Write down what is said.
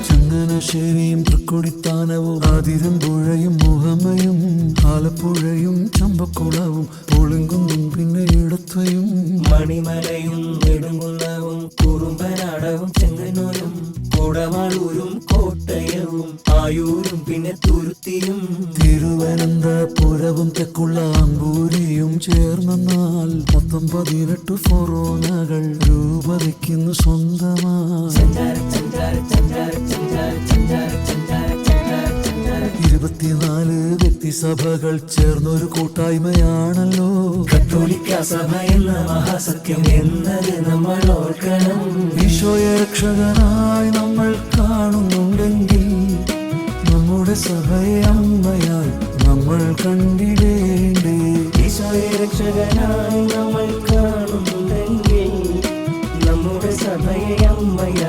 ചങ്ങനാശ്ശേരിയും തൃക്കൊടിത്താനവും ആതിരമ്പുഴയും മുഹമ്മയും ആലപ്പുഴയും ചമ്പക്കുളവും പുളിങ്കുന്നും പിന്നെ ഇടത്വയും മണിമലയും നെടുങ്കുന്നവും കുറുമ്പനാടവും ചെങ്ങന്നൂരും കോടമാളൂരും കോട്ടയവും ആയൂരും പിന്നെ തുരുത്തിയും തിരുവനന്തപുരവും തെക്കുള്ള അമ്പൂരിയും ചേർന്നാൽ മൊത്തം 18 ഫൊറോനകൾ രൂപതയ്ക്കുന്നു സ്വന്തമായി. 24 വ്യക്തിസഭകൾ ചേർന്നൊരു കൂട്ടായ്മയാണല്ലോ കത്തോലിക്ക സഭ എന്ന മഹാസത്യം എന്നത് നമ്മൾ ഓർക്കണം. ഈശോയെ രക്ഷകനായി നമ്മൾ കാണുന്നുണ്ടെങ്കിൽ നമ്മുടെ സഭയെ അമ്മയായി നമ്മൾ കണ്ടിടേണ്ടേ. ഈശോയെ രക്ഷകനായി നമ്മൾ കാണുന്നുണ്ടെങ്കിൽ നമ്മുടെ സഭയെ അമ്മയായി